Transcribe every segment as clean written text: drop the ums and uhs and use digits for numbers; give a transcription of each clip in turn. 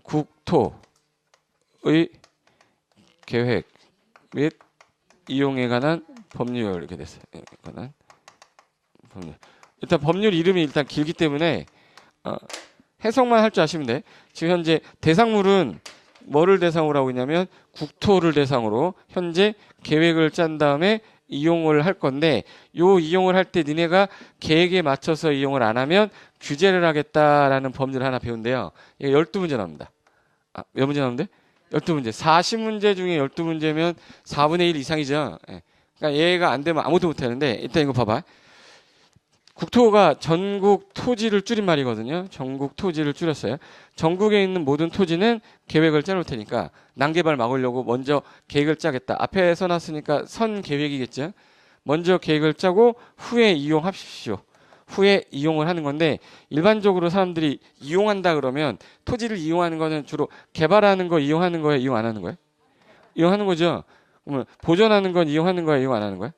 국토의 계획 및 이용에 관한 법률 이렇게 됐어요. 관한 법률. 일단 법률 이름이 일단 길기 때문에 해석만 할 줄 아시면 돼. 지금 현재 대상물은 뭐를 대상으로 하고 있냐면 국토를 대상으로 현재 계획을 짠 다음에 이용을 할 건데 요 이용을 할 때 니네가 계획에 맞춰서 이용을 안 하면 규제를 하겠다라는 법률을 하나 배운대요. 이게 12문제 나옵니다. 몇 문제 나오는데? 12문제. 40문제 중에 12문제면 4분의 1 이상이죠. 예. 그러니까 얘가 안 되면 아무도 못 하는데 일단 이거 봐봐. 국토가 전국 토지를 줄인 말이거든요. 전국 토지를 줄였어요. 전국에 있는 모든 토지는 계획을 짜놓을 테니까 난개발 막으려고 먼저 계획을 짜겠다. 앞에 써놨으니까 선 계획이겠죠. 먼저 계획을 짜고 후에 이용하십시오. 후에 이용을 하는 건데 일반적으로 사람들이 이용한다 그러면 토지를 이용하는 거는 주로 개발하는 거 이용하는 거예요? 이용 안 하는 거예요? 이용하는 거죠. 그러면 보존하는 건 이용하는 거예요? 이용 안 하는 거예요?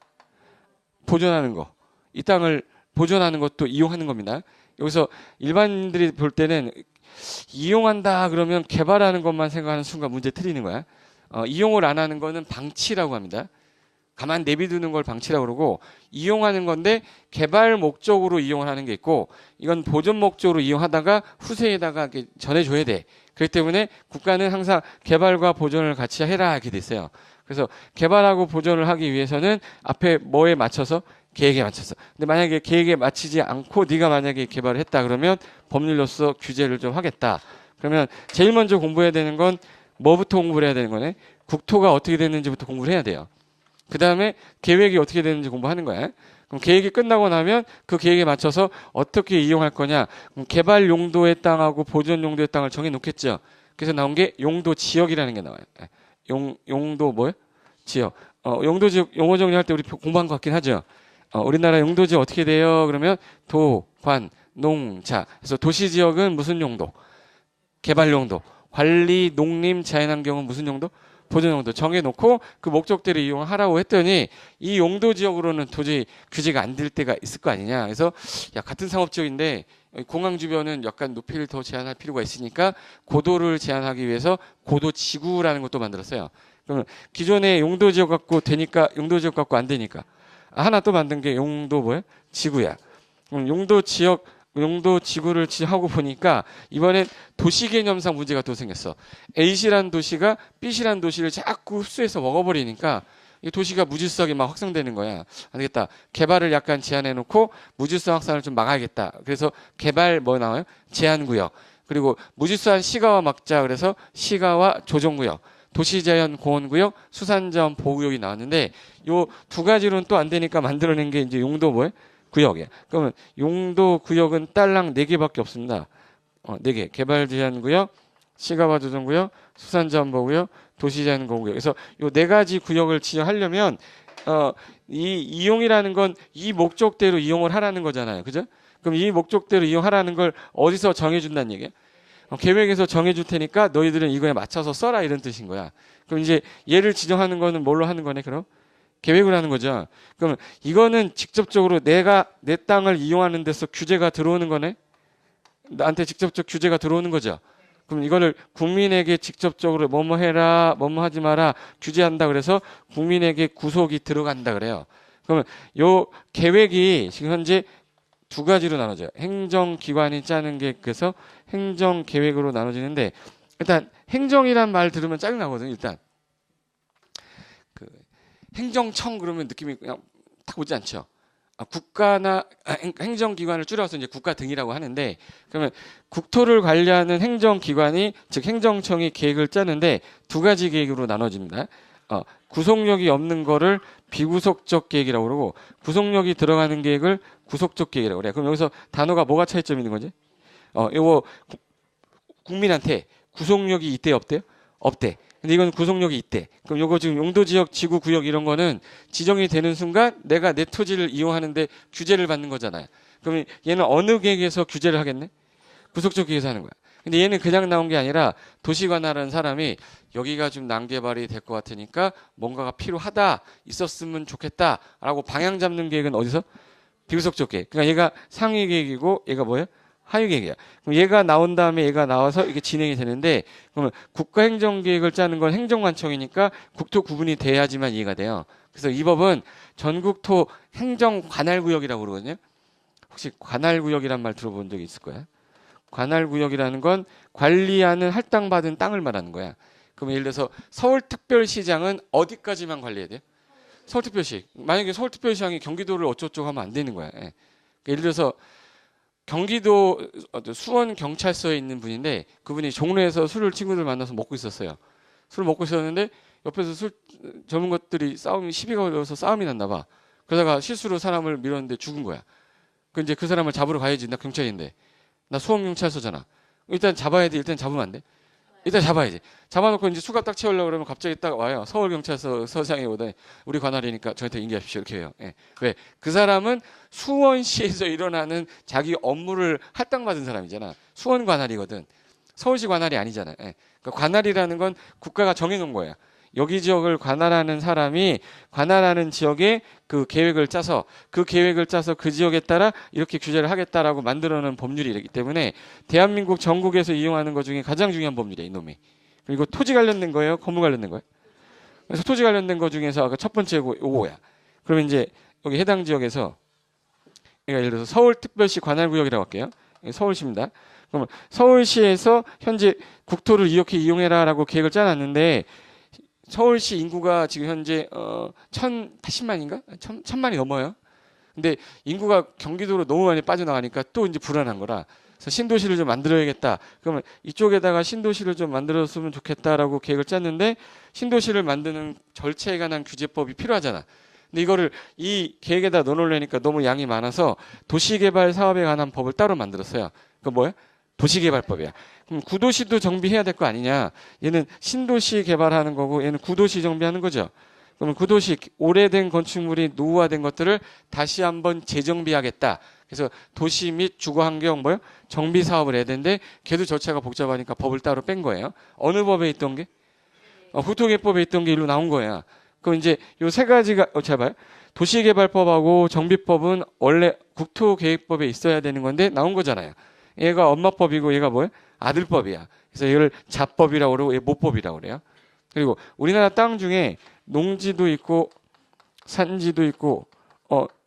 보존하는 거. 이 땅을 보존하는 것도 이용하는 겁니다. 여기서 일반인들이 볼 때는 이용한다 그러면 개발하는 것만 생각하는 순간 문제 틀리는 거야. 이용을 안 하는 거는 방치라고 합니다. 가만 내비두는 걸 방치라고 그러고 이용하는 건데 개발 목적으로 이용을 하는 게 있고 이건 보존 목적으로 이용하다가 후세에다가 전해줘야 돼. 그렇기 때문에 국가는 항상 개발과 보존을 같이 해라 이렇게 돼 있어요. 그래서 개발하고 보존을 하기 위해서는 앞에 뭐에 맞춰서 계획에 맞춰서. 근데 만약에 계획에 맞추지 않고 네가 만약에 개발을 했다 그러면 법률로서 규제를 좀 하겠다. 그러면 제일 먼저 공부해야 되는 건 뭐부터 공부를 해야 되는 거네? 국토가 어떻게 됐는지부터 공부를 해야 돼요. 그 다음에 계획이 어떻게 되는지 공부하는 거야. 그럼 계획이 끝나고 나면 그 계획에 맞춰서 어떻게 이용할 거냐. 그럼 개발 용도의 땅하고 보존 용도의 땅을 정해 놓겠죠. 그래서 나온 게 용도 지역이라는 게 나와요. 용도 뭐예요? 지역. 용도 지역 용어 정리할 때 우리 공부한 것 같긴 하죠. 우리나라 용도지 어떻게 돼요? 그러면 도, 관, 농, 자. 그래서 도시지역은 무슨 용도? 개발 용도. 관리, 농림, 자연환경은 무슨 용도? 보존 용도 정해놓고 그 목적대로 이용하라고 했더니 이 용도 지역으로는 도저히 규제가 안 될 때가 있을 거 아니냐. 그래서 야 같은 상업지역인데 공항 주변은 약간 높이를 더 제한할 필요가 있으니까 고도를 제한하기 위해서 고도지구라는 것도 만들었어요. 그러면 기존의 용도 지역 갖고 되니까 용도 지역 갖고 안 되니까 하나 또 만든 게 용도 뭐야? 지구야. 용도 지역, 용도 지구를 하고 보니까 이번엔 도시 개념상 문제가 또 생겼어. A시란 도시가 B시란 도시를 자꾸 흡수해서 먹어버리니까 이 도시가 무질서하게 막 확산되는 거야. 안 되겠다. 개발을 약간 제한해놓고 무질서 확산을 좀 막아야겠다. 그래서 개발 뭐 나와요? 제한구역. 그리고 무질서한 시가와 막자. 그래서 시가와 조정구역. 도시자연공원구역, 수산자원 보호구역이 나왔는데 요 두 가지로는 또 안 되니까 만들어낸 게 이제 용도 뭐예요? 구역이에요. 그러면 용도 구역은 딸랑 4개밖에 없습니다. 4개. 개발제한구역, 시가와 조정구역, 수산자원보호구역, 도시자연공원구역. 그래서 요 4가지 구역을 지정하려면 이 이용이라는 건 이 목적대로 이용을 하라는 거잖아요. 그죠? 그럼 이 목적대로 이용하라는 걸 어디서 정해준다는 얘기예요? 계획에서 정해줄 테니까 너희들은 이거에 맞춰서 써라 이런 뜻인 거야. 그럼 이제 얘를 지정하는 거는 뭘로 하는 거네 그럼? 계획을 하는 거죠. 그러면 이거는 직접적으로 내가 내 땅을 이용하는 데서 규제가 들어오는 거네? 나한테 직접적 규제가 들어오는 거죠. 그럼 이거를 국민에게 직접적으로 뭐뭐 해라, 뭐뭐 하지 마라 규제한다 그래서 국민에게 구속이 들어간다 그래요. 그러면 요 계획이 지금 현재 2가지로 나눠져요. 행정기관이 짜는 계획에서 행정계획으로 나눠지는데 일단 행정이란 말 들으면 짜증나거든요. 일단 그 행정청 그러면 느낌이 그냥 딱 오지 않죠. 국가나 행정기관을 줄여서 이제 국가 등이라고 하는데 그러면 국토를 관리하는 행정기관이 즉 행정청이 계획을 짜는데 2가지 계획으로 나눠집니다. 구속력이 없는 거를 비구속적 계획이라고 그러고 구속력이 들어가는 계획을 구속적 계획이라고 그래요. 그럼 여기서 단어가 뭐가 차이점이 있는 거지? 요거 국민한테 구속력이 있대요, 없대요? 없대. 근데 이건 구속력이 있대. 그럼 요거 지금 용도지역, 지구구역 이런 거는 지정이 되는 순간 내가 내 토지를 이용하는데 규제를 받는 거잖아요. 그럼 얘는 어느 계획에서 규제를 하겠네? 구속적 계획에서 하는 거야. 근데 얘는 그냥 나온 게 아니라 도시관할하는 사람이 여기가 좀 난개발이 될 것 같으니까 뭔가가 필요하다, 있었으면 좋겠다라고 방향 잡는 계획은 어디서? 비구속적 계획. 그러니까 얘가 상위 계획이고 얘가 뭐예요? 하위계획이야. 그럼 얘가 나온 다음에 얘가 나와서 이게 진행이 되는데, 그러면 국가행정계획을 짜는 건 행정관청이니까 국토 구분이 돼야지만 이해가 돼요. 그래서 이 법은 전국토 행정관할구역이라고 그러거든요. 혹시 관할구역이란 말 들어본 적이 있을 거야? 관할구역이라는 건 관리하는 할당받은 땅을 말하는 거야. 그럼 예를 들어서 서울특별시장은 어디까지만 관리해야 돼요? 서울특별시. 만약에 서울특별시장이 경기도를 어쩌고저쩌고 하면 안 되는 거야. 예. 예를 들어서 경기도 수원 경찰서에 있는 분인데 그분이 종로에서 술을 친구들 만나서 먹고 있었어요. 술을 먹고 있었는데 옆에서 술 젊은 것들이 시비가 걸려서 싸움이 났나 봐. 그러다가 실수로 사람을 밀었는데 죽은 거야. 그 이제 그 사람을 잡으러 가야지. 나 경찰인데. 나 수원 경찰서잖아. 일단 잡아야 돼. 일단 잡으면 안 돼. 일단 잡아야지. 잡아놓고 이제 수갑 딱 채우려고 그러면 갑자기 딱 와요. 서울경찰서 서장이 오더니 우리 관할이니까 저한테 인계하십시오. 이렇게 해요. 예. 왜? 그 사람은 수원시에서 일어나는 자기 업무를 할당받은 사람이잖아. 수원 관할이거든. 서울시 관할이 아니잖아. 예. 그러니까 관할이라는 건 국가가 정해놓은 거야. 여기 지역을 관할하는 사람이 관할하는 지역에 그 계획을 짜서 그 지역에 따라 이렇게 규제를 하겠다라고 만들어놓은 법률이기 때문에 대한민국 전국에서 이용하는 것 중에 가장 중요한 법률이에요, 이놈이. 그리고 토지 관련된 거예요, 건물 관련된 거예요. 그래서 토지 관련된 것 중에서 아까 첫 번째 요거야. 그러면 이제 여기 해당 지역에서 그러니까 예를 들어서 서울특별시 관할구역이라고 할게요. 서울시입니다. 그러면 서울시에서 현재 국토를 이렇게 이용해라라고 계획을 짜놨는데 서울시 인구가 지금 현재 1,080만인가? 1,000만이 넘어요. 근데 인구가 경기도로 너무 많이 빠져나가니까 또 이제 불안한 거라. 그래서 신도시를 좀 만들어야겠다. 그러면 이쪽에다가 신도시를 좀 만들었으면 좋겠다라고 계획을 짰는데 신도시를 만드는 절차에 관한 규제법이 필요하잖아. 근데 이거를 이 계획에다 넣어놓으려니까 너무 양이 많아서 도시개발 사업에 관한 법을 따로 만들었어요. 그 뭐야? 도시개발법이야. 그럼 구도시도 정비해야 될 거 아니냐? 얘는 신도시 개발하는 거고 얘는 구도시 정비하는 거죠. 그러면 구도시 오래된 건축물이 노후화된 것들을 다시 한번 재정비하겠다. 그래서 도시 및 주거환경 뭐요? 정비 사업을 해야 되는데 걔도 절차가 복잡하니까 법을 따로 뺀 거예요. 어느 법에 있던 게? 국토개법에 있던 게 일로 나온 거야. 그럼 이제 요 세 가지가 잘 봐요. 도시개발법하고 정비법은 원래 국토계획법에 있어야 되는 건데 나온 거잖아요. 얘가 엄마법이고 얘가 뭐예요? 아들법이야. 그래서 이걸 잡법이라고 그러고 얘 모법이라고 그래요. 그리고 우리나라 땅 중에 농지도 있고 산지도 있고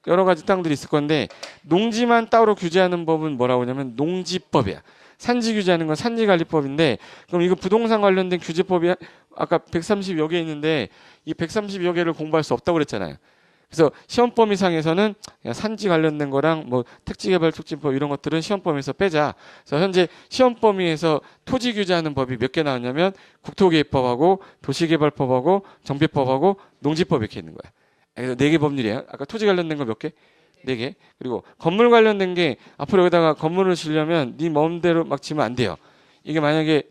여러 가지 땅들이 있을 건데 농지만 따로 규제하는 법은 뭐라고 하냐면 농지법이야. 산지 규제하는 건 산지관리법인데 그럼 이거 부동산 관련된 규제법이 아까 130여 개 있는데 이 130여 개를 공부할 수 없다고 그랬잖아요. 그래서 시험 범위상에서는 산지 관련된 거랑 뭐 택지개발촉진법 이런 것들은 시험 범위에서 빼자. 그래서 현재 시험 범위에서 토지 규제하는 법이 몇 개 나왔냐면 국토계획법하고 도시개발법하고 정비법하고 농지법 이렇게 있는 거야. 그래서 4개 법률이에요. 아까 토지 관련된 거 몇 개? 4개. 그리고 건물 관련된 게 앞으로 여기다가 건물을 지으려면 네 마음대로 막 지으면 안 돼요. 이게 만약에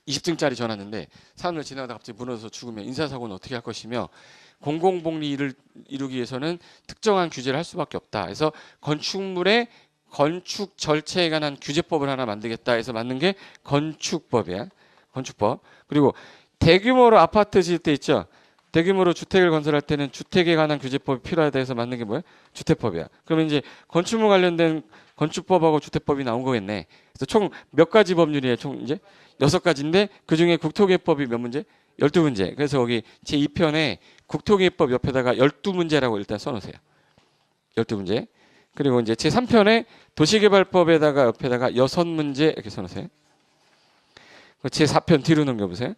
20층짜리 전화인데 사람들 지나가다 갑자기 무너져서 죽으면 인사사고는 어떻게 할 것이며 공공복리를 이루기 위해서는 특정한 규제를 할 수밖에 없다. 그래서 건축물의 건축 절차에 관한 규제법을 하나 만들겠다 해서 만든 게 건축법이야. 건축법. 그리고 대규모로 아파트 지을 때 있죠. 대규모로 주택을 건설할 때는 주택에 관한 규제법이 필요하다 해서 만든 게 뭐야? 주택법이야. 그러면 이제 건축물 관련된 건축법하고 주택법이 나온 거겠네. 그래서 총 몇 가지 법률이에요? 총 이제 6가지인데 그중에 국토계획법이 몇 문제? 12문제. 그래서 여기 제2편에 국토계획법 옆에다가 12문제라고 일단 써놓으세요. 12문제. 그리고 이제 제3편에 도시개발법에다가 옆에다가 6문제 이렇게 써놓으세요. 제4편 뒤로 넘겨보세요.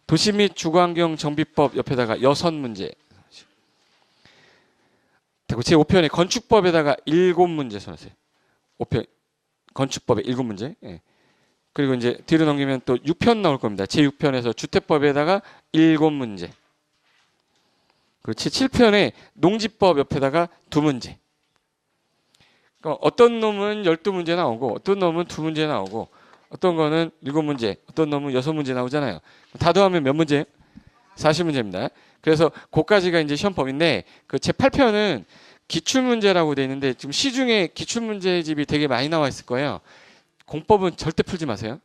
도시 및 주거환경 정비법 옆에다가 6문제. 그리고 제5편에 건축법에다가 7문제 써놓으세요. 5편 건축법에 7문제. 예. 그리고 이제 뒤로 넘기면 또 6편 나올 겁니다. 제6편에서 주택법에다가 7문제. 그리고 제7편에 농지법 옆에다가 2문제. 그러니까 어떤 놈은 12문제 나오고 어떤 놈은 2문제 나오고 어떤 거는 7문제, 어떤 놈은 6문제 나오잖아요. 다 더하면 몇 문제예요? 40문제입니다. 그래서 그까지가 이제 시험법인데 그 제8편은 기출문제라고 돼 있는데 지금 시중에 기출문제집이 되게 많이 나와 있을 거예요. 공법은 절대 풀지 마세요.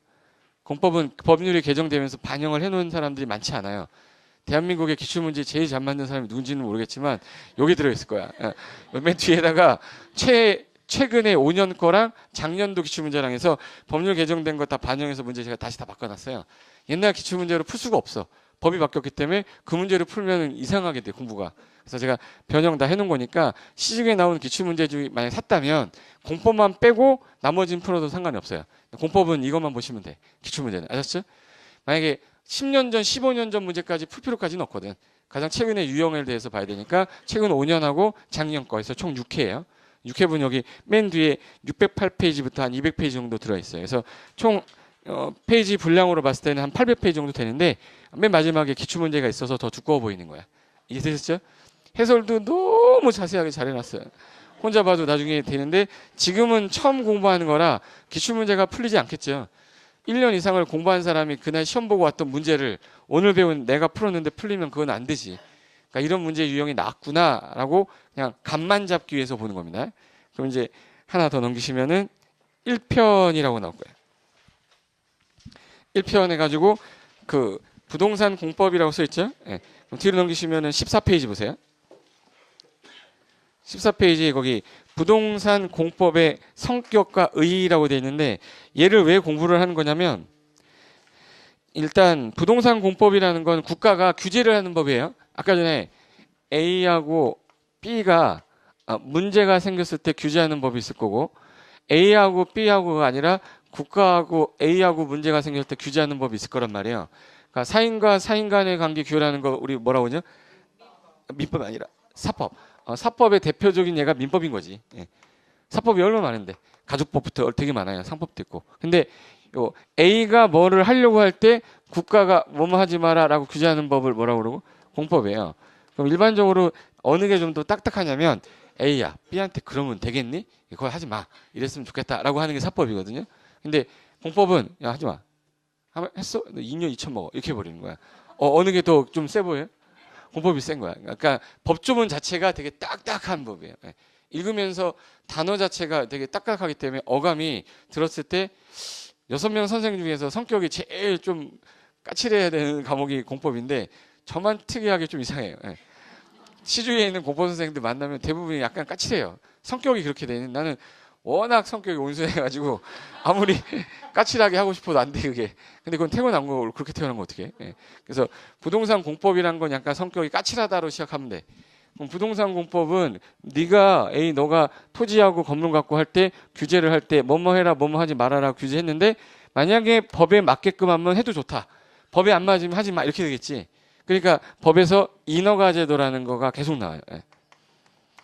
공법은 법률이 개정되면서 반영을 해놓은 사람들이 많지 않아요. 대한민국의 기출문제 제일 잘 만든 사람이 누군지는 모르겠지만 여기 들어있을 거야. 맨 뒤에다가 최근에 5년 거랑 작년도 기출문제랑 해서 법률 개정된 거 다 반영해서 문제 제가 다시 다 바꿔놨어요. 옛날 기출문제로 풀 수가 없어. 법이 바뀌었기 때문에 그 문제를 풀면 이상하게 돼, 공부가. 그래서 제가 변형 다 해놓은 거니까 시중에 나오는 기출문제 중에 만약에 샀다면 공법만 빼고 나머지는 풀어도 상관이 없어요. 공법은 이것만 보시면 돼. 기출문제는. 아셨죠? 만약에 10년 전, 15년 전 문제까지 풀 필요까지는 없거든. 가장 최근의 유형에 대해서 봐야 되니까 최근 5년하고 작년 거에서 총 6회예요. 6회분 여기 맨 뒤에 608페이지부터 한 200페이지 정도 들어있어요. 그래서 총 페이지 분량으로 봤을 때는 한 800페이지 정도 되는데 맨 마지막에 기출문제가 있어서 더 두꺼워 보이는 거야. 이해되셨죠? 해설도 너무 자세하게 잘 해놨어요. 혼자 봐도 나중에 되는데 지금은 처음 공부하는 거라 기출문제가 풀리지 않겠죠. 1년 이상을 공부한 사람이 그날 시험 보고 왔던 문제를 오늘 배운 내가 풀었는데 풀리면 그건 안 되지. 그러니까 이런 문제 유형이 나왔구나라고 그냥 감만 잡기 위해서 보는 겁니다. 그럼 이제 하나 더 넘기시면은 1편이라고 나올 거예요. 1편 해가지고 그 부동산 공법이라고 써 있죠. 네. 그럼 뒤로 넘기시면은 14페이지 보세요. 14페이지에 거기 부동산 공법의 성격과 의의라고 되어 있는데 얘를 왜 공부를 하는 거냐면 일단 부동산 공법이라는 건 국가가 규제를 하는 법이에요. 아까 전에 A하고 B가 문제가 생겼을 때 규제하는 법이 있을 거고 A하고 B하고가 아니라 국가하고 A하고 문제가 생길 때 규제하는 법이 있을 거란 말이에요. 그러니까 사인과 사인 간의 관계 규율하는 거 우리 뭐라고 하죠? 민법이 아니라 사법. 사법의 대표적인 예가 민법인 거지. 예. 사법이 얼마나 많은데 가족법부터 되게 많아요. 상법도 있고. 근데 요 A가 뭐를 하려고 할 때 국가가 뭐뭐 하지 마라라고 규제하는 법을 뭐라고 그러고 공법이에요. 그럼 일반적으로 어느 게 좀 더 딱딱하냐면 A야 B한테 그러면 되겠니? 그걸 하지 마. 이랬으면 좋겠다라고 하는 게 사법이거든요. 근데 공법은 야 하지 마. 했어? 2년 2천 먹어. 이렇게 해버리는 거야. 어느 게 더 좀 세 보여요? 공법이 센 거야. 그러니까 법조문 자체가 되게 딱딱한 법이에요. 읽으면서 단어 자체가 되게 딱딱하기 때문에 어감이 들었을 때 6명 선생 중에서 성격이 제일 좀 까칠해야 되는 과목이 공법인데 저만 특이하게 좀 이상해요. 시주에 있는 공법 선생님들 만나면 대부분이 약간 까칠해요. 성격이 그렇게 되는 나는 워낙 성격이 온순해가지고 아무리 까칠하게 하고 싶어도 안 돼 그게. 근데 그건 태어난 거 그렇게 태어난 거 어떻게? 그래서 부동산 공법이란 건 약간 성격이 까칠하다로 시작하면 돼. 그럼 부동산 공법은 네가 너가 토지하고 건물 갖고 할 때 규제를 할 때 뭐뭐 해라 뭐뭐 하지 말아라 규제했는데 만약에 법에 맞게끔 하면 해도 좋다. 법에 안 맞으면 하지 마 이렇게 되겠지. 그러니까 법에서 인허가 제도라는 거가 계속 나와요.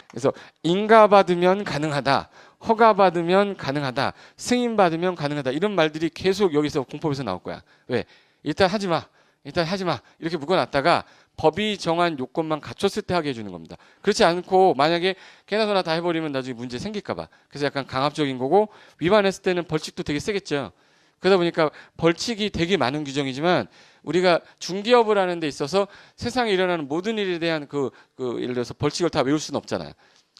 그래서 인가받으면 가능하다. 허가받으면 가능하다. 승인받으면 가능하다. 이런 말들이 계속 여기서 공법에서 나올 거야. 왜? 일단 하지 마. 일단 하지 마. 이렇게 묶어놨다가 법이 정한 요건만 갖췄을 때 하게 해주는 겁니다. 그렇지 않고 만약에 개나 소나 다 해버리면 나중에 문제 생길까 봐. 그래서 약간 강압적인 거고 위반했을 때는 벌칙도 되게 세겠죠. 그러다 보니까 벌칙이 되게 많은 규정이지만 우리가 중개업을 하는 데 있어서 세상에 일어나는 모든 일에 대한 예를 들어서 벌칙을 다 외울 수는 없잖아요.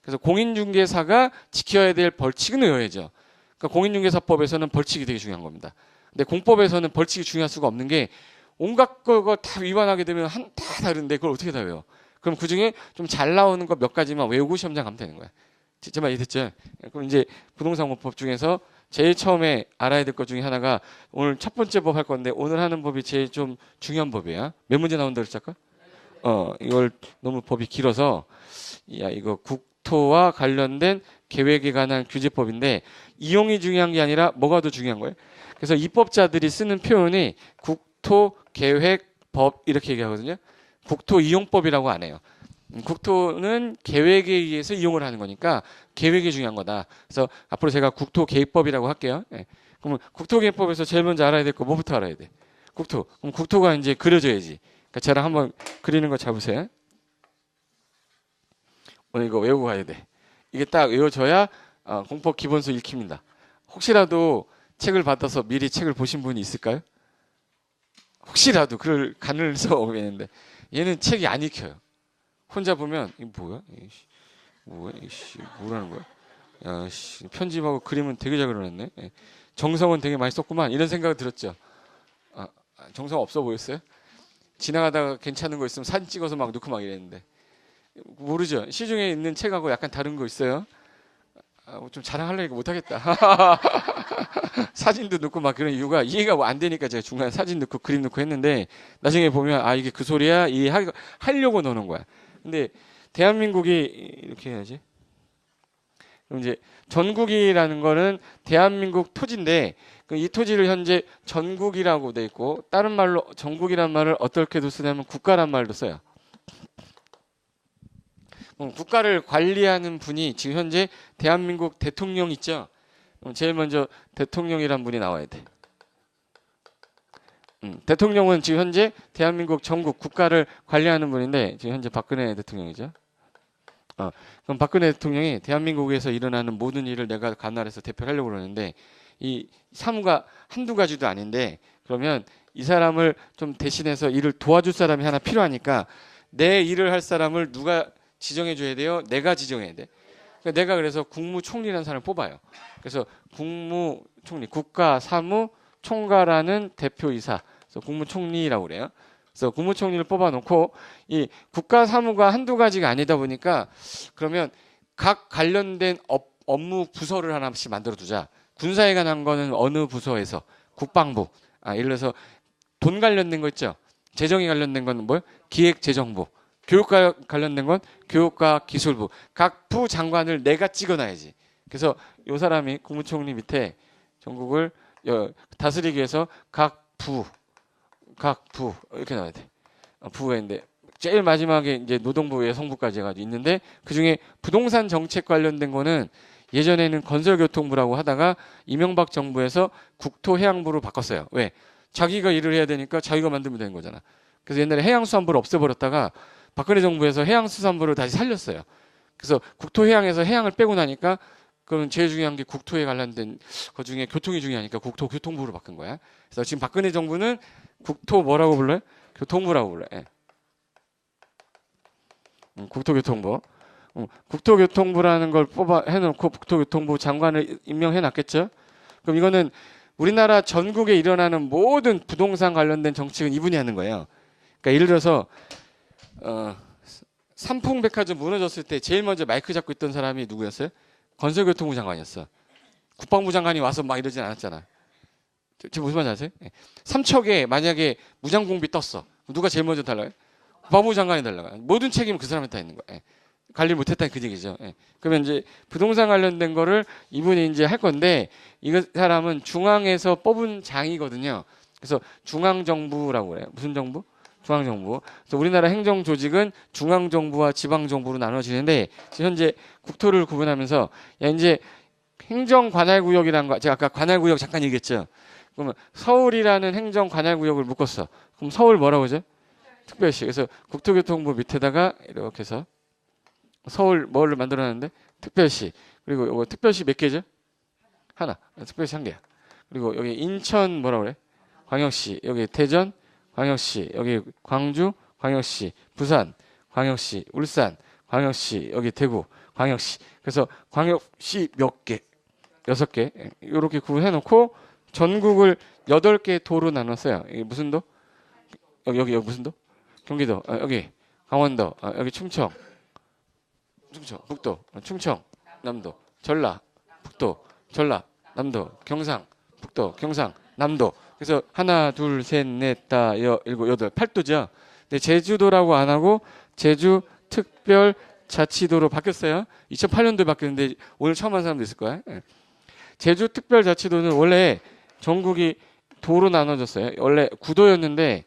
그래서 공인중개사가 지켜야 될 벌칙은 외워야죠. 그러니까 공인중개사법에서는 벌칙이 되게 중요한 겁니다. 근데 공법에서는 벌칙이 중요할 수가 없는 게 온갖 거 다 위반하게 되면 다 다른데 그걸 어떻게 다 외워? 그럼 그 중에 좀 잘 나오는 거 몇 가지만 외우고 시험장 가면 되는 거야. 진짜 많이 됐죠? 그럼 이제 부동산 공법 중에서 제일 처음에 알아야 될 것 중에 하나가 오늘 첫 번째 법 할 건데 오늘 하는 법이 제일 좀 중요한 법이야. 몇 문제 나온다 그랬지 아까? 이걸 너무 법이 길어서 야 이거 국토와 관련된 계획에 관한 규제법인데 이용이 중요한 게 아니라 뭐가 더 중요한 거예요? 그래서 입법자들이 쓰는 표현이 국토 계획 법 이렇게 얘기하거든요. 국토 이용법이라고 안 해요. 국토는 계획에 의해서 이용을 하는 거니까 계획이 중요한 거다. 그래서 앞으로 제가 국토계획법이라고 할게요. 그러면 국토계획법에서 제일 먼저 알아야 될 거 뭐부터 알아야 돼? 국토. 그럼 국토가 이제 그려져야지. 그러니까 저랑 한번 그리는 거 잡으세요. 오늘 이거 외우고 가야 돼. 이게 딱 외워져야 공법 기본수 읽힙니다. 혹시라도 책을 받아서 미리 책을 보신 분이 있을까요? 혹시라도 그럴 가능성 오겠는데 얘는 책이 안 읽혀요. 혼자 보면 이거 뭐야? 뭐야? 뭐라는 거야? 야, 편집하고 그림은 되게 잘 그려놨네. 정성은 되게 많이 썼구만. 이런 생각이 들었죠. 정성 없어 보였어요? 지나가다가 괜찮은 거 있으면 사진 찍어서 막 넣고 막 이랬는데 모르죠. 시중에 있는 책하고 약간 다른 거 있어요? 좀 자랑하려니까 못하겠다. 사진도 넣고 막 그런 이유가 이해가 안 되니까 제가 중간에 사진 넣고 그림 넣고 했는데 나중에 보면 아 이게 그 소리야 이해하려고 넣는 거야. 근데 대한민국이 이렇게 해야지. 그럼 이제 전국이라는 거는 대한민국 토지인데 이 토지를 현재 전국이라고 돼 있고 다른 말로 전국이란 말을 어떻게도 쓰냐면 국가란 말도 써요. 국가를 관리하는 분이 지금 현재 대한민국 대통령 있죠. 제일 먼저 대통령이란 분이 나와야 돼. 대통령은 지금 현재 대한민국 전국 국가를 관리하는 분인데 지금 현재 박근혜 대통령이죠. 그럼 박근혜 대통령이 대한민국에서 일어나는 모든 일을 내가 관할해서 대표를 하려고 그러는데 이 사무가 한두 가지도 아닌데 그러면 이 사람을 좀 대신해서 일을 도와줄 사람이 하나 필요하니까 내 일을 할 사람을 누가 지정해 줘야 돼요? 내가 지정해야 돼. 그러니까 내가 그래서 국무총리라는 사람을 뽑아요. 그래서 국무총리, 국가사무총괄하는 대표이사, 그래서 국무총리라고 그래요. 그래서 국무총리를 뽑아놓고 이 국가사무가 한두 가지가 아니다 보니까 그러면 각 관련된 업무 부서를 하나씩 만들어두자. 군사에 관한 거는 어느 부서에서 국방부, 예를 들어서 돈 관련된 거 있죠. 재정에 관련된 건 뭐예요? 기획재정부. 교육과 관련된 건 교육과 기술부. 각 부 장관을 내가 찍어놔야지. 그래서 이 사람이 국무총리 밑에 전국을 다스리기 위해서 각 부 이렇게 나와야 돼. 부가 있는데 제일 마지막에 이제 노동부, 여성부까지 해가지고 있는데 그 중에 부동산 정책 관련된 거는 예전에는 건설교통부라고 하다가 이명박 정부에서 국토해양부로 바꿨어요. 왜? 자기가 일을 해야 되니까 자기가 만들면 되는 거잖아. 그래서 옛날에 해양수산부를 없애버렸다가 박근혜 정부에서 해양수산부를 다시 살렸어요. 그래서 국토해양에서 해양을 빼고 나니까 그러면 제일 중요한 게 국토에 관련된 것 중에 교통이 중요하니까 국토교통부로 바꾼 거야. 그래서 지금 박근혜 정부는 국토 뭐라고 불러요? 교통부라고 불러요. 예. 국토교통부. 국토교통부라는 걸 해놓고 국토교통부 장관을 임명해놨겠죠. 그럼 이거는 우리나라 전국에 일어나는 모든 부동산 관련된 정책은 이분이 하는 거예요. 그러니까 예를 들어서 삼풍백화점 무너졌을 때 제일 먼저 마이크 잡고 있던 사람이 누구였어요? 건설교통부 장관이었어. 국방부 장관이 와서 막 이러진 않았잖아. 지금 무슨 말인지 아세요? 삼척에 만약에 무장공비 떴어. 누가 제일 먼저 달라요? 국방부 장관이 달라요. 모든 책임은 그 사람한테 다 있는 거야. 관리 못했다는 그 얘기죠. 그러면 이제 부동산 관련된 거를 이분이 이제 할 건데 이 사람은 중앙에서 뽑은 장이거든요. 그래서 중앙정부라고 그래요. 무슨 정부? 중앙정부. 그래서 우리나라 행정조직은 중앙정부와 지방정부로 나눠지는데 현재 국토를 구분하면서 이제 행정관할구역이라는 거 제가 아까 관할구역 잠깐 얘기했죠. 그러면 서울이라는 행정관할구역을 묶었어. 그럼 서울 뭐라고 하죠? 특별시. 그래서 국토교통부 밑에다가 이렇게 해서 서울 뭐를 만들어놨는데 특별시. 그리고 이거 특별시 몇 개죠? 하나. 특별시 한 개야. 그리고 여기 인천 뭐라고 그래? 광역시. 여기 대전 광역시. 여기 광주 광역시. 부산 광역시. 울산 광역시. 여기 대구 광역시. 그래서 광역시 몇 개? 6개. 이렇게 구분해놓고 전국을 8개 도로 나눴어요. 이게 무슨 도? 여기 무슨 도? 경기도. 여기 강원도. 여기 충청, 북도, 충청, 남도, 전라, 북도, 전라, 남도, 경상, 북도, 경상, 남도. 그래서 하나, 둘, 셋, 넷, 다, 일곱, 여덟, 8도죠. 근데 제주도라고 안 하고 제주 특별자치도로 바뀌었어요. 2008년도에 바뀌었는데 오늘 처음 한 사람도 있을 거야. 제주 특별자치도는 원래 전국이 도로 나눠졌어요. 원래 9도였는데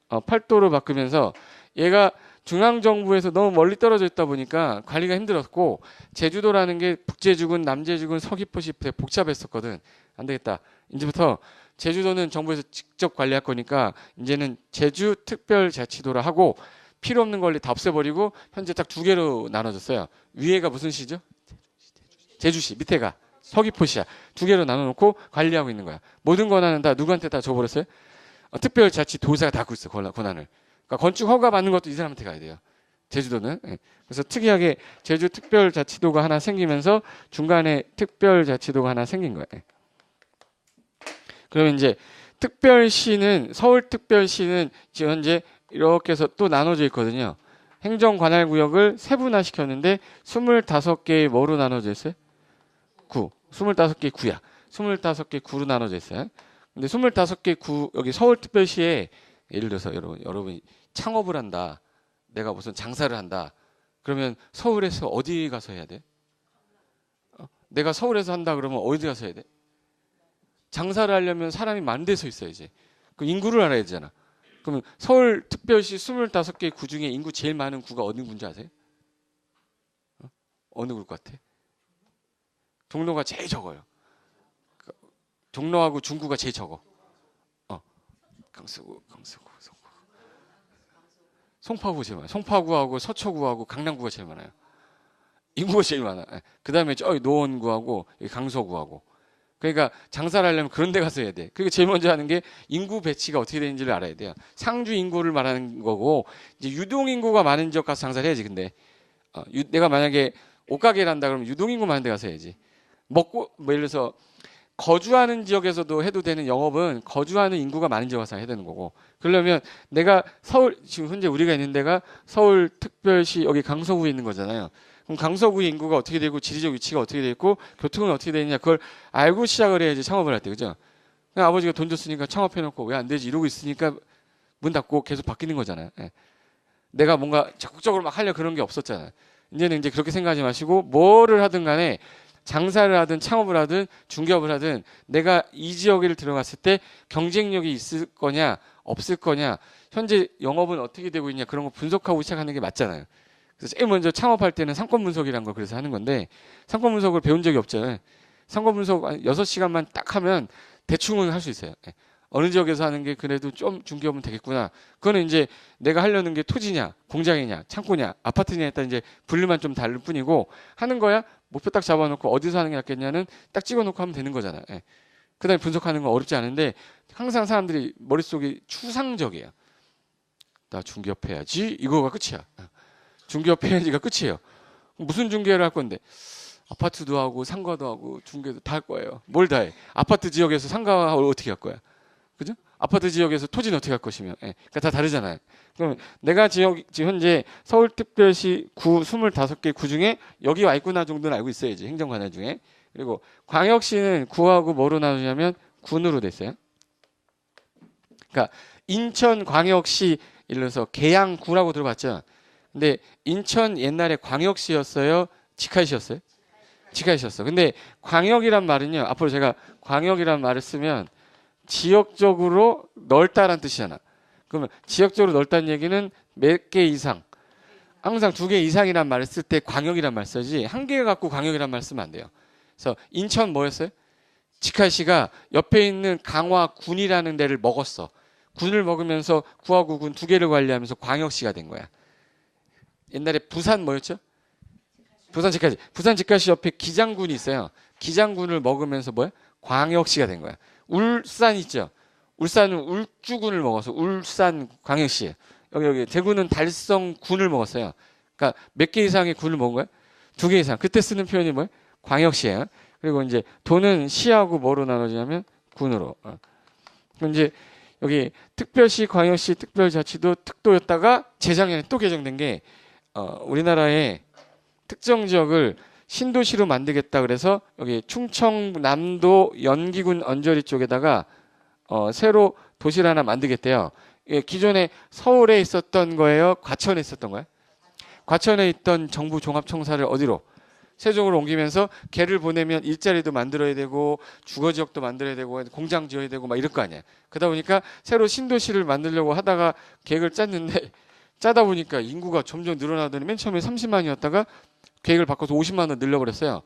8도로 바꾸면서 얘가 중앙정부에서 너무 멀리 떨어져 있다 보니까 관리가 힘들었고 제주도라는 게 북제주군, 남제주군, 서귀포시 복잡했었거든. 안 되겠다. 이제부터 제주도는 정부에서 직접 관리할 거니까 이제는 제주특별자치도라 하고 필요 없는 권리 다 없애버리고 현재 딱 2개로 나눠졌어요. 위에가 무슨 시죠? 제주시. 밑에가 서귀포시야. 2개로 나눠놓고 관리하고 있는 거야. 모든 권한은 다 누구한테 다 줘버렸어요? 특별자치도사가 다 갖고 있어. 권한을. 그러니까 건축 허가 받는 것도 이 사람한테 가야 돼요. 제주도는. 그래서 특이하게 제주 특별자치도가 하나 생기면서 중간에 특별자치도가 하나 생긴 거예요. 그러면 이제 특별시는 서울특별시는 지금 현재 이렇게 해서 또 나눠져 있거든요. 행정관할구역을 세분화시켰는데 25개의 뭐로 나눠져 있어요? 구. 25개 구야. 25개 구로 나눠져 있어요. 근데 25개 구, 여기 서울특별시에 예를 들어서 여러분이 창업을 한다. 내가 무슨 장사를 한다. 그러면 서울에서 어디 가서 해야 돼? 내가 서울에서 한다 그러면 어디 가서 해야 돼? 장사를 하려면 사람이 많은 데서 있어야지. 그 인구를 알아야 되잖아. 그러면 서울특별시 25개 구 중에 인구 제일 많은 구가 어느 구인지 아세요? 어느 구일 것 같아? 종로가 제일 적어요. 종로하고 중구가 제일 적어. 강서구. 송파구 제일 많아요. 송파구하고 서초구하고 강남구가 제일 많아요. 인구가 제일 많아. 그 다음에 저기 노원구하고 강서구하고. 그러니까 장사를 하려면 그런 데 가서 해야 돼. 그러니까 제일 먼저 하는 게 인구 배치가 어떻게 되는지를 알아야 돼요. 상주 인구를 말하는 거고, 이제 유동 인구가 많은 지역 가서 장사를 해야지. 근데 내가 만약에 옷가게를 한다 그러면 유동 인구 많은 데 가서 해야지. 먹고 뭐 예를 들어서 거주하는 지역에서도 해도 되는 영업은 거주하는 인구가 많은 지역 가서 해야 되는 거고. 그러려면 내가 서울, 지금 현재 우리가 있는 데가 서울특별시 여기 강서구에 있는 거잖아요. 그럼 강서구의 인구가 어떻게 되고 지리적 위치가 어떻게 돼 있고 교통은 어떻게 돼 있냐, 그걸 알고 시작을 해야지 창업을 할 때. 그죠? 그냥 아버지가 돈 줬으니까 창업해놓고 왜 안 되지 이러고 있으니까 문 닫고 계속 바뀌는 거잖아요. 예. 내가 뭔가 적극적으로 막 하려 그런 게 없었잖아요. 이제는 이제 그렇게 생각하지 마시고 뭐를 하든 간에 장사를 하든 창업을 하든 중개업을 하든 내가 이 지역에 들어갔을 때 경쟁력이 있을 거냐 없을 거냐, 현재 영업은 어떻게 되고 있냐, 그런 거 분석하고 시작하는 게 맞잖아요. 그래서 제일 먼저 창업할 때는 상권 분석이라는 걸 그래서 하는 건데, 상권 분석을 배운 적이 없잖아요. 상권 분석 6시간만 딱 하면 대충은 할 수 있어요. 어느 지역에서 하는 게 그래도 좀 중개업은 되겠구나. 그거는 이제 내가 하려는 게 토지냐, 공장이냐, 창고냐, 아파트냐에 따라 이제 분류만 좀 다를 뿐이고, 하는 거야 목표 딱 잡아놓고 어디서 하는 게 낫겠냐는 딱 찍어놓고 하면 되는 거잖아요. 그 다음에 분석하는 건 어렵지 않은데, 항상 사람들이 머릿속이 추상적이에요. 나 중개업 해야지 이거가 끝이야. 중개업 해야지가 끝이에요. 무슨 중개를 할 건데? 아파트도 하고 상가도 하고 중개도 다 할 거예요. 뭘 다 해? 아파트 지역에서 상가를 어떻게 할 거야? 그죠? 아파트 지역에서 토지는 어떻게 할 것이며. 그러니까 다 다르잖아요. 그럼 내가 지금 현재 서울특별시 구 25개 구 중에 여기 와 있구나 정도는 알고 있어야지, 행정관할 중에. 그리고 광역시는 구하고 뭐로 나누냐면 군으로 됐어요. 그러니까 인천광역시, 예를 들어서 계양구라고 들어봤죠? 근데 인천 옛날에 광역시였어요? 직할시였어요? 직할시였어. 근데 광역이란 말은요, 앞으로 제가 광역이란 말을 쓰면 지역적으로 넓다란 뜻이잖아. 그러면 지역적으로 넓다는 얘기는 몇 개 이상, 항상 2개 이상이란 말을 쓸 때 광역이란 말 쓰지, 한 개 갖고 광역이란 말 쓰면 안 돼요. 그래서 인천 뭐였어요? 직할시가 옆에 있는 강화군이라는 데를 먹었어. 군을 먹으면서 구하고 군 2개를 관리하면서 광역시가 된 거야. 옛날에 부산 뭐였죠? 부산 직할시. 부산 직할시 옆에 기장군이 있어요. 기장군을 먹으면서 뭐야? 광역시가 된 거야. 울산 있죠? 울산은 울주군을 먹어서 울산 광역시. 여기 대구는 달성군을 먹었어요. 그러니까 몇 개 이상의 군을 먹은 거야? 2개 이상. 그때 쓰는 표현이 뭐야? 광역시예요. 그리고 이제 도는 시하고 뭐로 나눠지냐면 군으로. 그럼 이제 여기 특별시, 광역시, 특별자치도 특도였다가 재작년에 또 개정된 게 우리나라의 특정 지역을 신도시로 만들겠다 그래서 여기 충청남도 연기군 언저리 쪽에다가 새로 도시를 하나 만들겠대요. 기존에 서울에 있었던 거예요? 과천에 있었던 거예요? 과천에 있던 정부 종합청사를 어디로? 세종으로 옮기면서 걔를 보내면 일자리도 만들어야 되고 주거지역도 만들어야 되고 공장 지어야 되고 막 이럴 거 아니야. 그러다 보니까 새로 신도시를 만들려고 하다가 계획을 짰는데, 짜다 보니까 인구가 점점 늘어나더니 맨 처음에 30만이었다가 계획을 바꿔서 50만 원 늘려버렸어요.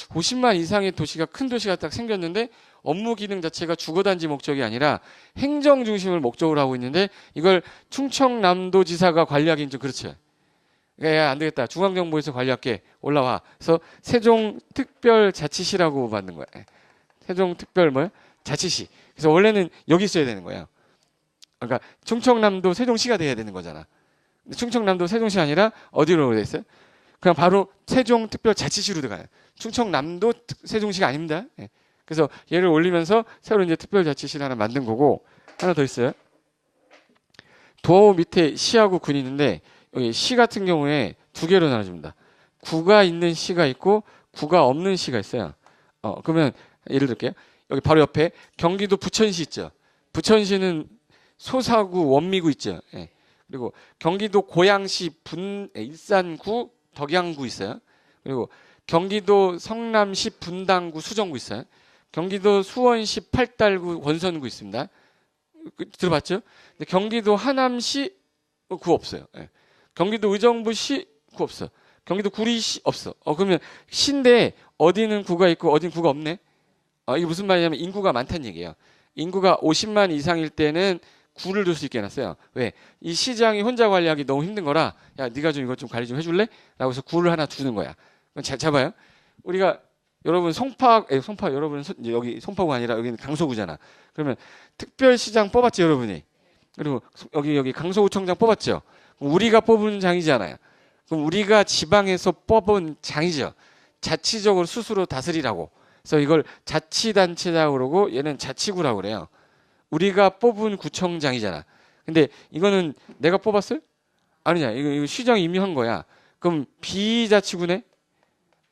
50만 이상의 도시가, 큰 도시가 딱 생겼는데 업무 기능 자체가 주거단지 목적이 아니라 행정 중심을 목적으로 하고 있는데, 이걸 충청남도지사가 관리하기는 좀 그렇죠. 야, 안 되겠다. 중앙정부에서 관리할게. 올라와. 그래서 세종특별자치시라고 만든 거야. 세종특별 뭐야? 자치시. 그래서 원래는 여기 있어야 되는 거예요. 그러니까 충청남도 세종시가 돼야 되는 거잖아. 근데 충청남도 세종시 아니라 어디로 돼 있어요? 그냥 바로 세종특별자치시로 들어가요. 충청남도 세종시가 아닙니다. 그래서 얘를 올리면서 새로 이제 특별자치시를 하나 만든 거고, 하나 더 있어요. 도 밑에 시하고 군이 있는데, 여기 시 같은 경우에 2개로 나눠집니다. 구가 있는 시가 있고 구가 없는 시가 있어요. 그러면 예를 들게요. 여기 바로 옆에 경기도 부천시 있죠. 부천시는 소사구, 원미구 있죠. 예. 그리고 경기도 고양시 일산구, 덕양구 있어요. 그리고 경기도 성남시 분당구, 수정구 있어요. 경기도 수원시 팔달구, 권선구 있습니다. 들어봤죠? 근데 경기도 하남시 구 없어요. 예. 경기도 의정부시 구 없어. 경기도 구리시 없어. 그러면 시인데 어디는 구가 있고 어디는 구가 없네. 이게 무슨 말이냐면 인구가 많다는 얘기예요. 인구가 50만 이상일 때는 구를 둘 수 있게 해놨어요. 왜? 이 시장이 혼자 관리하기 너무 힘든 거라, 야, 네가 좀 이것 좀 관리 좀 해줄래? 라고 해서 구를 하나 두는 거야. 잘 잡아요. 우리가 여러분 송파 여러분 여기 송파구가 아니라 여기는 강서구잖아. 그러면 특별시장 뽑았지 여러분이. 그리고 여기 강서구청장 뽑았죠. 우리가 뽑은 장이잖아요. 그럼 우리가 지방에서 뽑은 장이죠. 자치적으로 스스로 다스리라고. 그래서 이걸 자치단체라고 그러고 얘는 자치구라고 그래요. 우리가 뽑은 구청장이잖아. 근데 이거는 내가 뽑았어요? 아니냐. 이거 시장이 이미 한 거야. 그럼 비자치구네?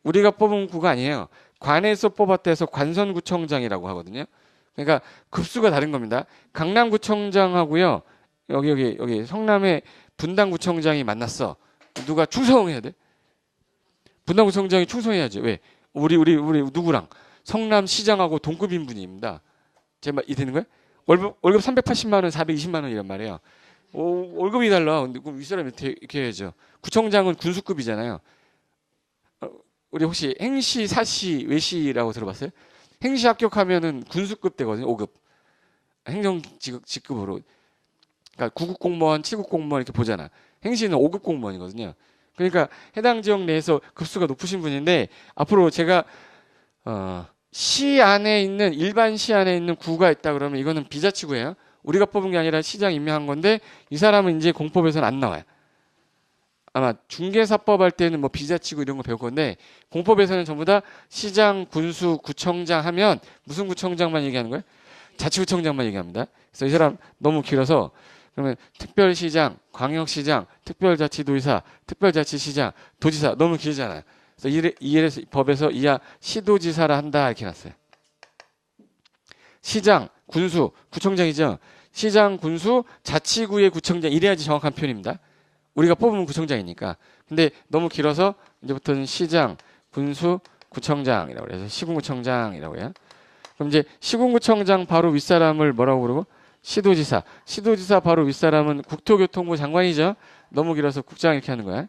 우리가 뽑은 구가 아니에요. 관에서 뽑았다 해서 관선구청장이라고 하거든요. 그러니까 급수가 다른 겁니다. 강남구청장하고요. 여기 성남의 분당구청장이 만났어. 누가 충성해야 돼? 분당구청장이 충성해야지. 왜? 우리 누구랑? 성남시장하고 동급인 분입니다. 제 말 이해되는 거야? 월급 380만 원, 420만 원이란 말이에요. 월급이 달라. 근데 그럼 윗사람이 이렇게 해야죠. 구청장은 군수급이잖아요. 우리 혹시 행시, 사시, 외시라고 들어봤어요? 행시 합격하면은 군수급 되거든요. 5급. 행정 직급으로. 그러니까 9급 공무원, 7급 공무원 이렇게 보잖아. 행시는 5급 공무원이거든요. 그러니까 해당 지역 내에서 급수가 높으신 분인데 앞으로 제가 시 안에 있는 일반 시 안에 있는 구가 있다 그러면 이거는 비자치구예요. 우리가 뽑은 게 아니라 시장 임명한 건데 이 사람은 이제 공법에서는 안 나와요. 아마 중개사법 할 때는 뭐 비자치구 이런 거 배울 건데 공법에서는 전부 다 시장, 군수, 구청장 하면 무슨 구청장만 얘기하는 거예요? 자치구청장만 얘기합니다. 그래서 이 사람 너무 길어서 그러면 특별시장, 광역시장, 특별자치도지사, 특별자치시장, 도지사 너무 길잖아요. 그래서 이래서 법에서 이하 시도지사라 한다 이렇게 놨어요. 시장, 군수, 구청장이죠. 시장, 군수, 자치구의 구청장 이래야지 정확한 표현입니다. 우리가 뽑으면 구청장이니까. 근데 너무 길어서 이제부터는 시장, 군수, 구청장이라고 해서 시군구청장이라고 해요. 그럼 이제 시군구청장 바로 윗사람을 뭐라고 그러고? 시도지사. 시도지사 바로 윗사람은 국토교통부 장관이죠. 너무 길어서 국장 이렇게 하는 거야.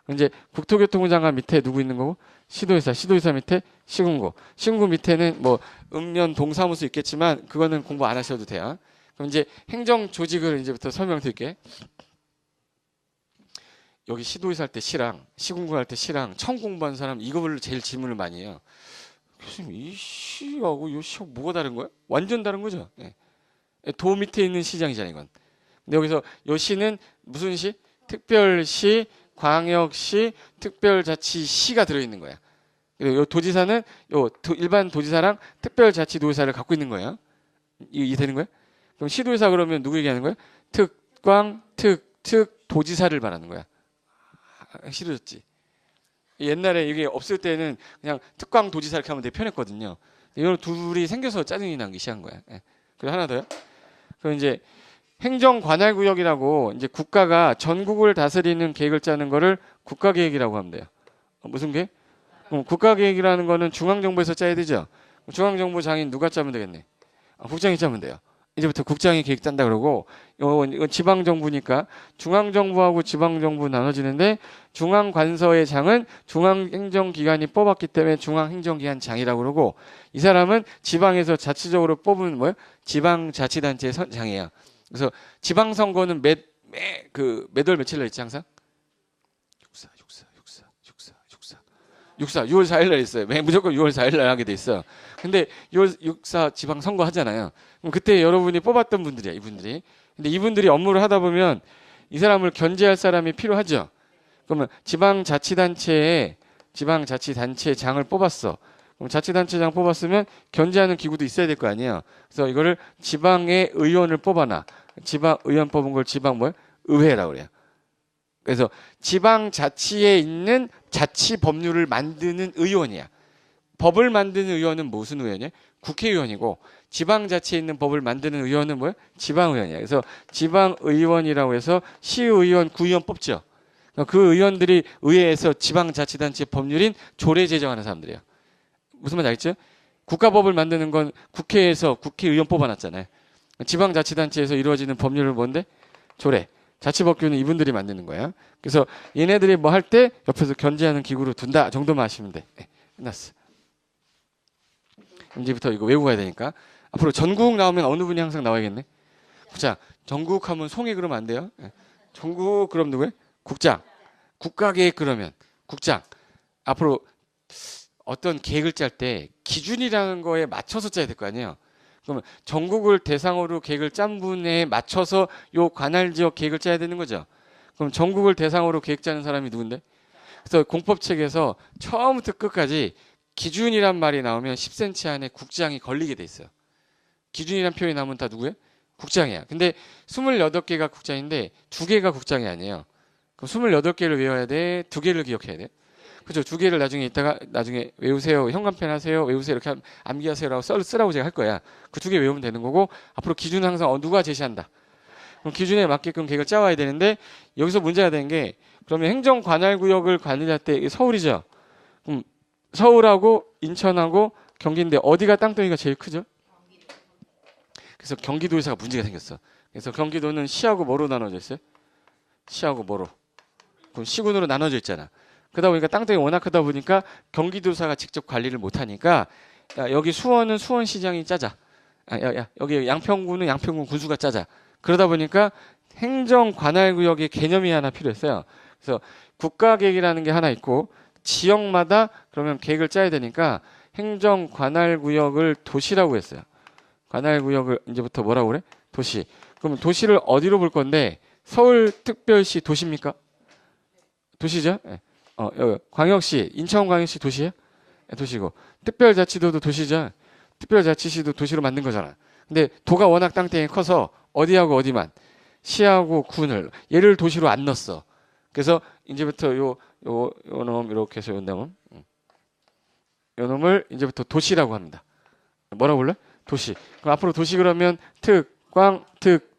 그럼 이제 국토교통부 장관 밑에 누구 있는 거고? 시도지사. 시도지사 밑에 시군구. 시군구 밑에는 뭐 읍면 동사무소 있겠지만 그거는 공부 안 하셔도 돼요. 그럼 이제 행정 조직을 이제부터 설명드릴게. 여기 시도지사 할 때 시랑 시군구 할 때 시랑 처음 공부한 사람 이거를 제일 질문을 많이 해요. 교수님 이 시하고 이 시하고 뭐가 다른 거야? 완전 다른 거죠. 예. 도 밑에 있는 시장이잖아요, 이건. 근데 여기서 요 시는 무슨 시? 특별시, 광역시, 특별자치시가 들어있는 거야. 요 도지사는 일반 도지사랑 특별자치도지사를 갖고 있는 거예요. 이해되는 거야? 그럼 시도지사 그러면 누구 얘기하는 거야? 특광, 도지사를 말하는 거야. 싫어졌지. 옛날에 이게 없을 때는 그냥 특광 도지사 이렇게 하면 되게 편했거든요. 이런 둘이 생겨서 짜증이 난 게 시한 거야. 예. 그리고 하나 더요. 그럼 이제 행정관할구역이라고 이제 국가가 전국을 다스리는 계획을 짜는 거를 국가계획이라고 하면 돼요. 무슨 계획? 국가계획이라는 거는 중앙정부에서 짜야 되죠. 중앙정부 장인 누가 짜면 되겠네. 국장이 짜면 돼요. 이제부터 국장이 계획 짠다 그러고 이건 지방정부니까 중앙정부하고 지방정부 나눠지는데 중앙관서의 장은 중앙행정기관이 뽑았기 때문에 중앙행정기관장이라고 그러고 이 사람은 지방에서 자치적으로 뽑은 뭐예요? 지방자치단체의 장이에요. 그래서 지방선거는 몇 월 며칠 날 있지 항상? 6월 4일 날 있어요. 무조건 6월 4일 날 하게 돼 있어. 근데 6월 6사 지방 선거 하잖아요. 그럼 그때 여러분이 뽑았던 분들이야, 이분들이. 근데 이분들이 업무를 하다 보면 이 사람을 견제할 사람이 필요하죠. 그러면 지방자치단체에 장을 뽑았어. 그럼 자치단체장 뽑았으면 견제하는 기구도 있어야 될 거 아니에요. 그래서 이거를 지방의 의원을 뽑아놔. 지방 의원 뽑은 걸 의회라고 그래요. 그래서 지방자치에 있는 자치 법률을 만드는 의원이야. 법을 만드는 의원은 무슨 의원이에요? 국회의원이고 지방자치에 있는 법을 만드는 의원은 뭐예요? 지방의원이에요. 그래서 지방의원이라고 해서 시의원, 구의원 뽑죠. 그러니까 그 의원들이 의회에서 지방자치단체 법률인 조례 제정하는 사람들이에요. 무슨 말인지 알겠죠? 국가법을 만드는 건 국회에서 국회의원 뽑아놨잖아요. 지방자치단체에서 이루어지는 법률은 뭔데? 조례. 자치법규는 이분들이 만드는 거예요. 그래서 얘네들이 뭐 할 때 옆에서 견제하는 기구로 둔다 정도만 아시면 돼. 네, 끝났어. 이제부터 이거 외우고 가야 되니까. 앞으로 전국 나오면 어느 분이 항상 나와야겠네. 자, 전국 하면 송이 그러면 안 돼요. 네. 전국 그럼 누구예요? 국장. 국가계획 그러면 국장. 앞으로 어떤 계획을 짤 때 기준이라는 거에 맞춰서 짜야 될 거 아니에요. 그러면 전국을 대상으로 계획을 짠 분에 맞춰서 요 관할 지역 계획을 짜야 되는 거죠. 그럼 전국을 대상으로 계획 짜는 사람이 누군데? 그래서 공법책에서 처음부터 끝까지 기준이란 말이 나오면 10cm 안에 국장이 걸리게 돼 있어요. 기준이란 표현이 나오면 다 누구예요? 국장이야. 근데 28개가 국장인데 2개가 국장이 아니에요. 그럼 28개를 외워야 돼? 2개를 기억해야 돼? 그죠? 2개를 나중에 이따가 나중에 외우세요. 현관펜 하세요. 외우세요. 이렇게 암기하세요라고 쓰라고 제가 할 거야. 그 2개 외우면 되는 거고 앞으로 기준은 항상 누가 제시한다. 그럼 기준에 맞게끔 계획을 짜와야 되는데 여기서 문제가 되는 게 그러면 행정관할구역을 관리할 때 서울이죠. 그럼 서울하고 인천하고 경기인데 어디가 땅덩이가 제일 크죠? 그래서 경기도에서가 문제가 생겼어. 그래서 경기도는 시하고 뭐로 나눠져 있어요? 시하고 뭐로? 그럼 시군으로 나눠져 있잖아. 그러다 보니까 땅덩이 워낙 크다 보니까 경기도사가 직접 관리를 못하니까 야, 여기 수원은 수원시장이 짜자. 여기 양평군은 양평군 군수가 짜자. 그러다 보니까 행정관할구역의 개념이 하나 필요했어요. 그래서 국가계획이라는 게 하나 있고 지역마다 그러면 계획을 짜야 되니까 행정관할구역을 도시라고 했어요. 관할구역을 이제부터 뭐라고 그래? 도시. 그럼 도시를 어디로 볼 건데 서울특별시 도시입니까? 도시죠? 네. 광역시, 인천광역시 도시예요? 네, 도시고. 특별자치도도 도시죠? 특별자치시도 도시로 만든 거잖아. 근데 도가 워낙 땅덩이 커서 어디하고 어디만 시하고 군을 얘를 도시로 안 넣었어. 그래서 이제부터 요 놈 이렇게 해서 요 놈을 이제부터 도시라고 합니다. 뭐라고 불러? 도시. 그럼 앞으로 도시 그러면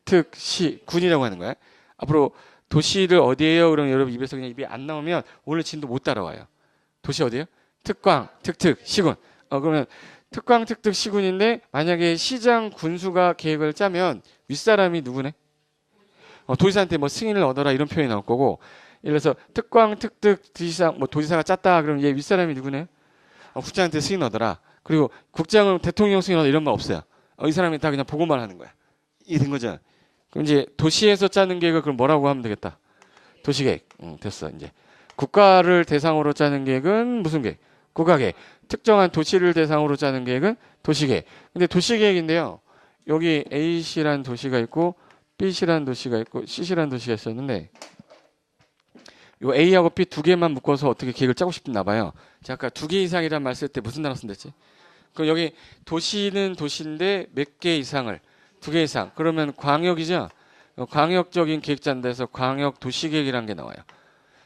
특시 군이라고 하는 거야. 앞으로 도시를 어디에요? 그러면 여러분 입에서 그냥 입이 안 나오면 오늘 진도 못 따라와요. 도시 어디에요? 시군. 그러면 시군인데 만약에 시장 군수가 계획을 짜면 윗사람이 누구네? 도지사한테 뭐 승인을 얻어라 이런 표현이 나올 거고 예를 들어서 도지사 도지사가 짰다 그러면 얘 윗사람이 누구네? 국장한테 승인 얻어라. 그리고 국장은 대통령 승인 얻어 이런 말 없어요. 이 사람이 다 그냥 보고만 하는 거야. 이게 된 거죠. 그럼 이제 도시에서 짜는 계획을 그럼 뭐라고 하면 되겠다. 도시계획. 됐어 이제. 국가를 대상으로 짜는 계획은 무슨 계획? 국가계획. 특정한 도시를 대상으로 짜는 계획은 도시계획. 근데 도시계획인데요. 여기 A시라는 도시가 있고 B시라는 도시가 있고 C시라는 도시가 있었는데 요 A하고 B 2개만 묶어서 어떻게 계획을 짜고 싶나 봐요. 제가 아까 2개 이상이란 말 쓸 때 무슨 단어 쓴댔지? 그럼 여기 도시는 도시인데 몇 개 이상을 2개 이상. 그러면 광역이죠. 광역적인 계획자인데 해서 광역 도시계획이라는 게 나와요.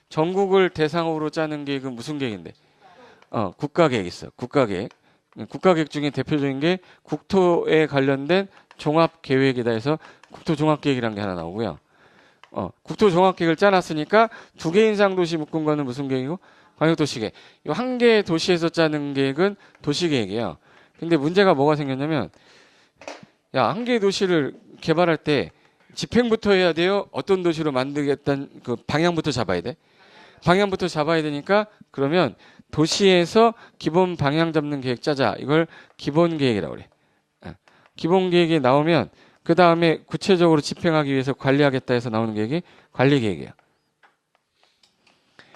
전국을 대상으로 짜는 계획은 무슨 계획인데? 국가계획 있어. 국가계획. 국가계획 중에 대표적인 게 국토에 관련된 종합계획이다 해서 국토종합계획이라는 게 하나 나오고요. 국토종합계획을 짜놨으니까 2개 이상 도시 묶은 거는 무슨 계획이고? 광역도시계획. 이 한 개의 도시에서 짜는 계획은 도시계획이에요. 근데 문제가 뭐가 생겼냐면 한 개의 도시를 개발할 때 집행부터 해야 돼요? 어떤 도시로 만들겠다는 그 방향부터 잡아야 돼? 방향부터 잡아야 되니까 그러면 도시에서 기본 방향 잡는 계획 짜자. 이걸 기본계획이라고 그래. 기본계획이 나오면 그 다음에 구체적으로 집행하기 위해서 관리하겠다 해서 나오는 계획이 관리계획이에요.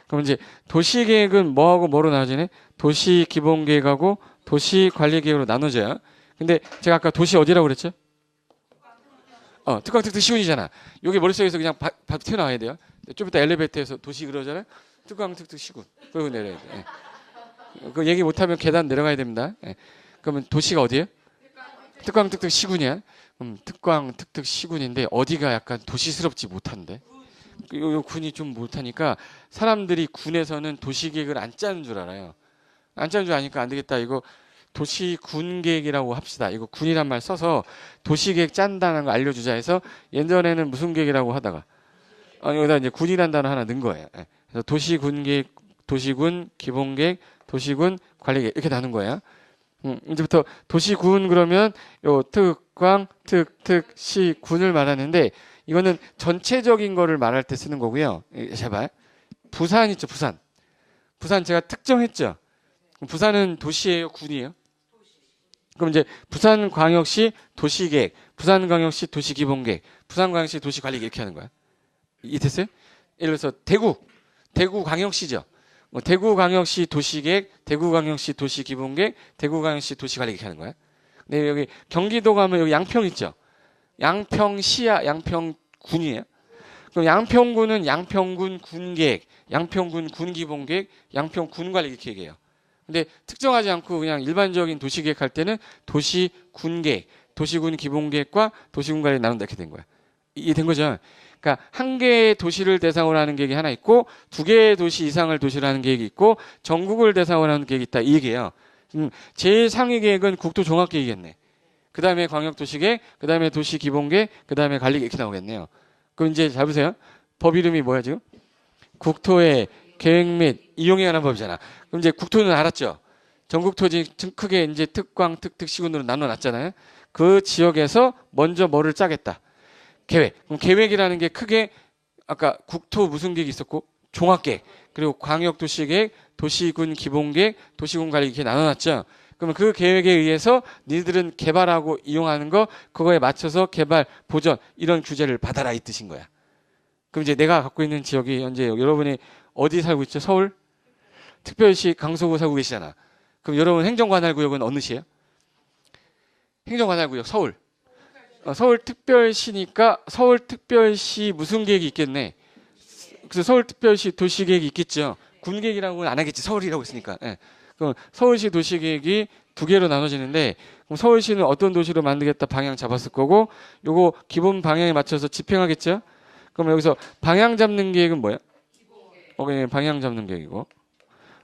그럼 이제 도시계획은 뭐하고 뭐로 나눠지네? 도시 기본계획하고 도시 관리계획으로 나눠져요. 근데 제가 아까 도시 어디라고 그랬죠? 시군이잖아. 여기 머릿속에서 그냥 바로 튀어나와야 돼요. 좀 이따 엘리베이터에서 도시 그러잖아요. 시군. 그리고 내려야 돼. 예. 그 얘기 못하면 계단 내려가야 됩니다. 예. 그러면 도시가 어디예요? 시군이야. 시군인데 어디가 약간 도시스럽지 못한데? 요 군이 좀 못하니까 사람들이 군에서는 도시계획을 안 짜는 줄 알아요. 안 짜는 줄 아니까 안 되겠다. 이거 도시군 계획이라고 합시다. 이거 군이란 말 써서 도시계획 짠다는 거 알려주자 해서 예전에는 무슨 계획이라고 하다가 여기다 이제 군이란 단어 하나 넣은 거예요. 예. 그래서 도시군 계획, 도시군 기본계획, 도시군 관리계획 이렇게 나눈 거예요. 이제부터 도시군 그러면 요 특광, 시, 군을 말하는데 이거는 전체적인 거를 말할 때 쓰는 거고요. 제발. 부산 있죠, 부산. 부산 제가 특정했죠. 부산은 도시예요, 군이에요? 그럼 이제 부산광역시 도시계획, 부산광역시 도시기본계획, 부산광역시 도시관리계획 이렇게 하는 거야. 이해됐어요? 예를 들어서 대구광역시죠. 대구광역시 도시계획, 대구광역시 도시기본계획, 대구광역시 도시관리 이렇게 하는 거야. 근데 여기 경기도 가면 여기 양평 있죠. 양평시야, 양평군이에요. 그럼 양평군은 양평군 군계획, 양평군 군기본계획, 양평군관리 이렇게 얘기해요. 근데 특정하지 않고 그냥 일반적인 도시계획 할 때는 도시군계획, 도시군 기본계획과 도시군관리 나눈다 이렇게 된 거야. 이해된 거죠? 그러니까 한 개의 도시를 대상으로 하는 계획이 하나 있고 두 개의 도시 이상을 도시로 하는 계획이 있고 전국을 대상으로 하는 계획이 있다 이 얘기예요. 제일 상위 계획은 국토종합계획이겠네. 그 다음에 광역도시계획, 그 다음에 도시기본계획, 그 다음에 관리계획 이렇게 나오겠네요. 그럼 이제 잘 보세요. 법 이름이 뭐야 지금? 국토의 계획 및 이용에 관한 법이잖아. 그럼 이제 국토는 알았죠. 전국 토지 크게 이제 특광, 시군으로 나눠놨잖아요. 그 지역에서 먼저 뭐를 짜겠다. 계획. 그럼 계획이라는 게 크게 아까 국토 무슨 계획이 있었고 종합계획 그리고 광역도시계획, 도시군 기본계획, 도시군 관리 이렇게 나눠놨죠. 그러면 그 계획에 의해서 니들은 개발하고 이용하는 거 그거에 맞춰서 개발, 보전 이런 규제를 받아라 이 뜻인 거야. 그럼 이제 내가 갖고 있는 지역이 현재 여러분이 어디 살고 있죠? 서울? 특별시 강서구 살고 계시잖아. 그럼 여러분 행정관할구역은 어느 시예요? 행정관할구역 서울. 서울특별시니까 서울특별시 무슨 계획이 있겠네. 그래서 서울특별시 도시계획이 있겠죠. 군계획이라고는 안 하겠지. 서울이라고 했으니까. 예. 그럼 서울시 도시계획이 두 개로 나눠지는데 그럼 서울시는 어떤 도시로 만들겠다 방향 잡았을 거고 요거 기본 방향에 맞춰서 집행하겠죠. 그럼 여기서 방향 잡는 계획은 뭐야? 방향 잡는 계획이고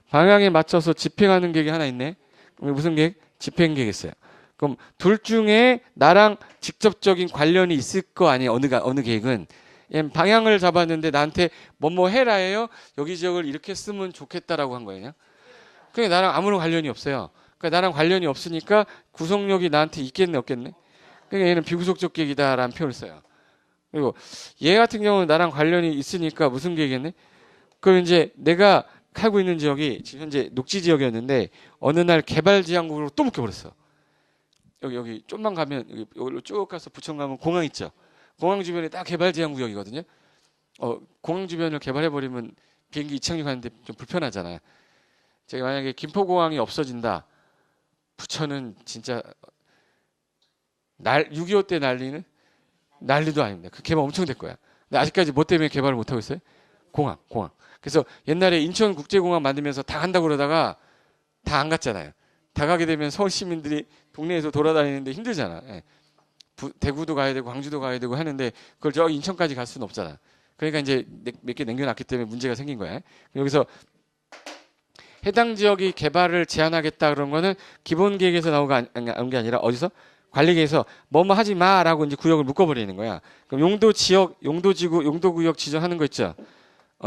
방향에 맞춰서 집행하는 계획이 하나 있네. 그럼 무슨 계획? 집행계획 있어요. 그럼 둘 중에 나랑 직접적인 관련이 있을 거 아니에요. 어느 계획은. 방향을 잡았는데 나한테 뭐뭐 해라예요. 여기 지역을 이렇게 쓰면 좋겠다라고 한 거예요. 그러니까 나랑 아무런 관련이 없어요. 그러니까 나랑 관련이 없으니까 구속력이 나한테 있겠네 없겠네. 그러니까 얘는 비구속적 계획이다라는 표현을 써요. 그리고 얘 같은 경우는 나랑 관련이 있으니까 무슨 계획이겠네. 그럼 이제 내가 살고 있는 지역이 지금 현재 녹지 지역이었는데 어느 날 개발지향구로 또 묶여버렸어. 여기 좀만 가면 여기로 쭉 가서 부천 가면 공항 있죠. 공항 주변에 딱 개발제한 구역이거든요. 공항 주변을 개발해버리면 비행기 이착륙 하는데 좀 불편하잖아요. 제가 만약에 김포공항이 없어진다. 부천은 진짜 6.25 때 난리는 난리도 아닙니다. 그 개발 엄청 될 거야. 근데 아직까지 뭐 때문에 개발을 못하고 있어요? 공항. 그래서 옛날에 인천국제공항 만들면서 다 간다고 그러다가 다 안 갔잖아요. 다 가게 되면 서울 시민들이 동네에서 돌아다니는데 힘들잖아. 예. 대구도 가야 되고 광주도 가야 되고 하는데 그걸 저기 인천까지 갈 수는 없잖아. 그러니까 이제 몇 개 남겨놨기 때문에 문제가 생긴 거야. 여기서 해당 지역이 개발을 제한하겠다 그런 거는 기본 계획에서 나온 게 아니라 어디서? 관리계에서 뭐뭐 하지 마라고 이제 구역을 묶어버리는 거야. 그럼 용도 지역, 용도지구, 용도구역 지정하는 거 있죠.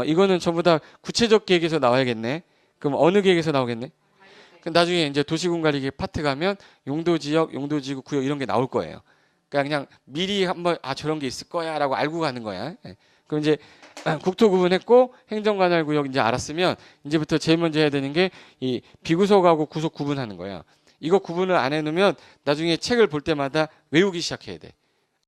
이거는 전부 다 구체적 계획에서 나와야겠네. 그럼 어느 계획에서 나오겠네? 그럼 나중에 이제 도시군관리계획 파트 가면 용도지역, 용도지구, 구역 이런 게 나올 거예요. 그러니까 그냥 미리 한번 저런 게 있을 거야라고 알고 가는 거야. 예. 그럼 이제 국토 구분했고 행정관할구역 이제 알았으면 이제부터 제일 먼저 해야 되는 게 이 비구속하고 구속 구분하는 거야. 이거 구분을 안 해놓으면 나중에 책을 볼 때마다 외우기 시작해야 돼.